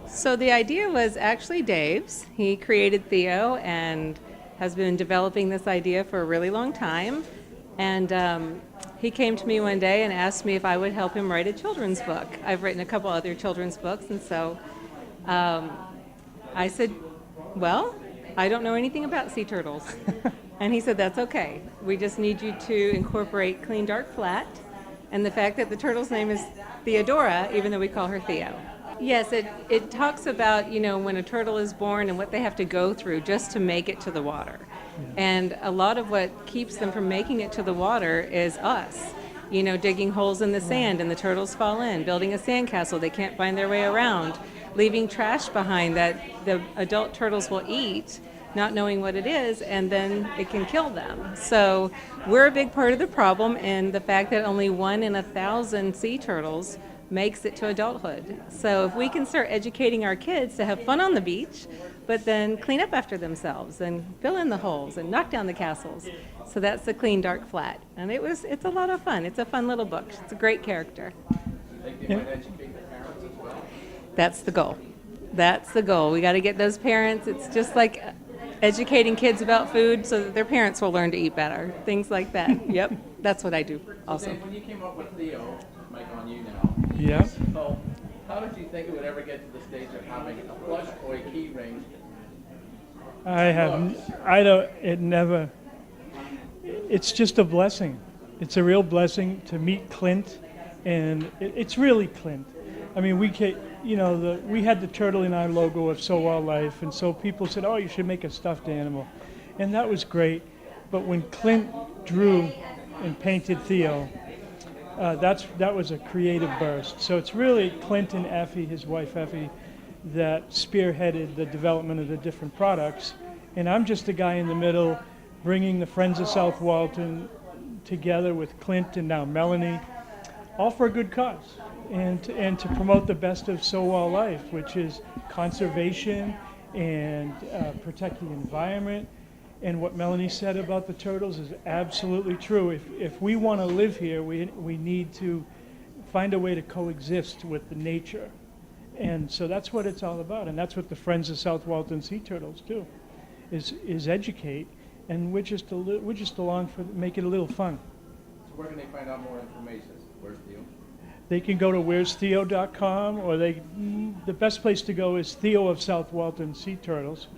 So the idea was actually Dave's. He created Theo and has been developing this idea for a really long time. And he came to me one day and asked me if I would help him write a children's book. I've written a couple other children's books, and so I said, well, I don't know anything about sea turtles. And he said, that's okay. We just need you to incorporate clean, dark, flat, and the fact that the turtle's name is Theodora, even though we call her Theo. Yes, it talks about, when a turtle is born and what they have to go through just to make it to the water. And a lot of what keeps them from making it to the water is us. Digging holes in the sand and the turtles fall in, building a sandcastle they can't find their way around, leaving trash behind that the adult turtles will eat, not knowing what it is, and then it can kill them. So we're a big part of the problem, and the fact that only 1 in 1,000 sea turtles makes it to adulthood. So if we can start educating our kids to have fun on the beach, but then clean up after themselves and fill in the holes and knock down the castles. So that's the clean, dark, flat. And it's a lot of fun. It's a fun little book. It's a great character. Think they might educate the parents as well? That's the goal. That's the goal. We got to get those parents. It's just like educating kids about food so that their parents will learn to eat better. Things like that. Yep. That's what I do also. Dave, when you came up with Theo, Mike on you now. Yeah. So how did you think it would ever get to the stage of having a plush toy key ring? It's just a blessing. It's a real blessing to meet Clint, and it's really Clint. I mean, we had the turtle in our logo of South Walton Life, and so people said, oh, you should make a stuffed animal. And that was great. But when Clint drew and painted Theo, that was a creative burst. So it's really Clint and Effie, his wife Effie, that spearheaded the development of the different products. And I'm just a guy in the middle, bringing the Friends of South Walton together with Clint and now Melanie, all for a good cause. And to promote the best of South Walton Life, which is conservation and protect the environment. And what Melanie said about the turtles is absolutely true. If we want to live here, we need to find a way to coexist with the nature. And so that's what it's all about. And that's what the Friends of South Walton Sea Turtles do, is educate. And we're just along for make it a little fun. So where can they find out more information? Where's Theo? They can go to where'stheo.com, or the best place to go is Theo of South Walton Sea Turtles.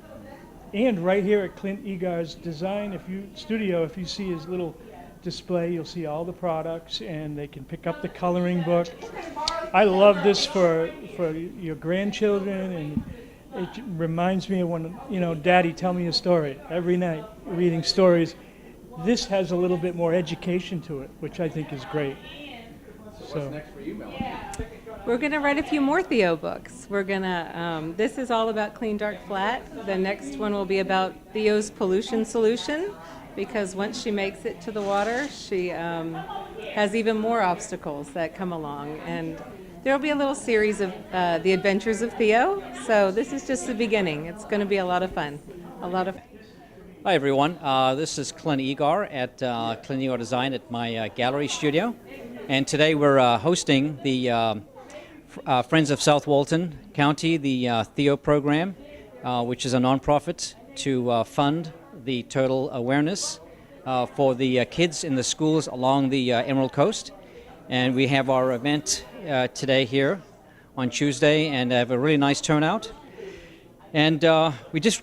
And right here at Clint Eagar's Design studio, if you see his little display, you'll see all the products, and they can pick up the coloring book. I love this for your grandchildren, and it reminds me of when, Daddy, tell me a story. Every night, reading stories. This has a little bit more education to it, which I think is great. So what's next for you, Melanie? We're going to write a few more Theo books. We're going to, this is all about clean, dark, flat. The next one will be about Theo's pollution solution, because once she makes it to the water, she has even more obstacles that come along. And there will be a little series of the adventures of Theo. So this is just the beginning. It's going to be a lot of fun. Hi everyone, this is Clint Eagar at Clint Eagar Design at my gallery studio. And today we're hosting the Friends of South Walton County, the Theo program, which is a nonprofit to fund the turtle awareness for the kids in the schools along the Emerald Coast. And we have our event today here on Tuesday, and have a really nice turnout. And we just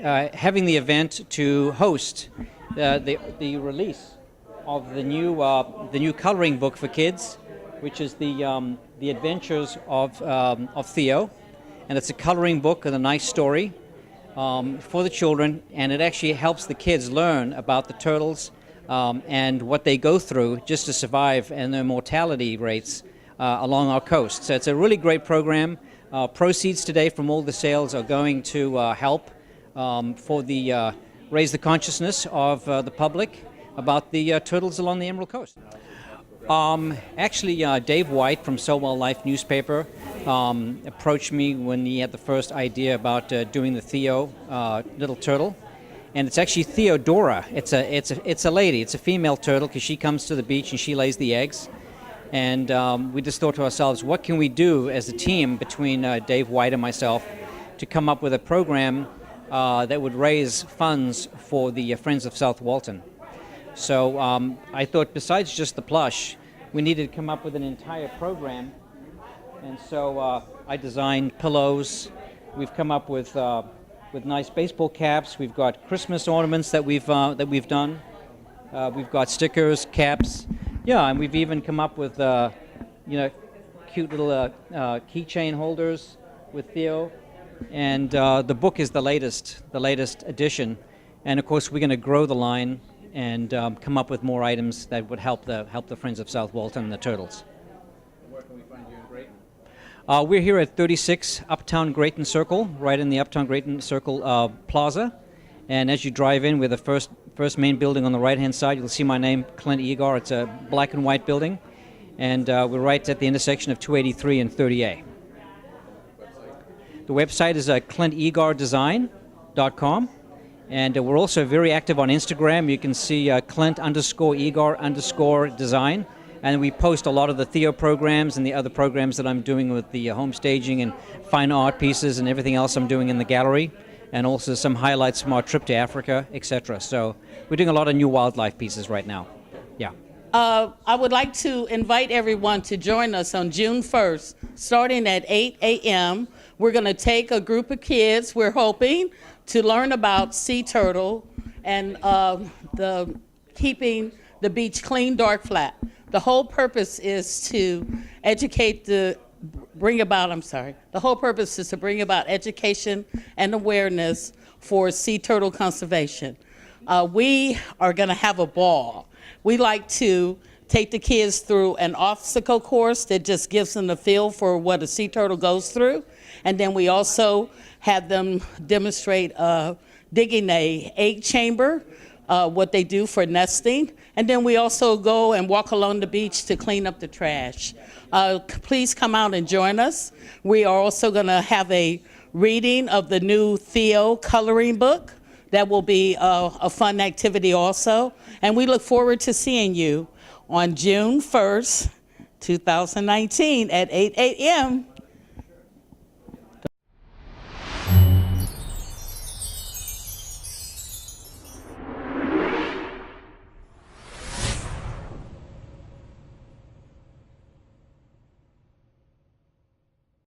having the event to host the release of the new coloring book for kids, which is the Adventures of Theo, and it's a coloring book with a nice story for the children, and it actually helps the kids learn about the turtles and what they go through just to survive, and their mortality rates along our coast. So it's a really great program. Proceeds today from all the sales are going to help for the raise the consciousness of the public about the turtles along the Emerald Coast. Actually, Dave White from South Walton Life newspaper approached me when he had the first idea about doing the Theo little turtle, and it's actually Theodora. It's a lady. It's a female turtle because she comes to the beach and she lays the eggs. And we just thought to ourselves, what can we do as a team between Dave White and myself to come up with a program that would raise funds for the Friends of South Walton. So I thought besides just the plush, we needed to come up with an entire program. And so I designed pillows. We've come up with nice baseball caps. We've got Christmas ornaments that we've done. We've got stickers, caps. Yeah, and we've even come up with cute little keychain holders with Theo. And the book is the latest edition. And of course, we're going to grow the line and come up with more items that would help the Friends of South Walton and the Turtles. Where can we find you in Grayton? We're here at 36 Uptown Grayton Circle, right in the Uptown Grayton Circle Plaza. And as you drive in, we're the first main building on the right-hand side. You'll see my name, Clint Eagar. It's a black and white building. And we're right at the intersection of 283 and 30A. The website is ClintEagarDesign.com. And we're also very active on Instagram. You can see Clint_Eagar_design. And we post a lot of the Theo programs and the other programs that I'm doing with the home staging and fine art pieces and everything else I'm doing in the gallery. And also some highlights from our trip to Africa, etc. So we're doing a lot of new wildlife pieces right now. Yeah. I would like to invite everyone to join us on June 1st, starting at 8 a.m. We're going to take a group of kids, we're hoping, to learn about sea turtle and keeping the beach clean, dark, flat. The whole purpose is to bring about education and awareness for sea turtle conservation. We are going to have a ball. We like to take the kids through an obstacle course that just gives them the feel for what a sea turtle goes through. And then we also have them demonstrate digging a egg chamber, what they do for nesting. And then we also go and walk along the beach to clean up the trash. Please come out and join us. We are also going to have a reading of the new Theo coloring book. That will be a fun activity also. And we look forward to seeing you on June 1st, 2019 at 8 a.m.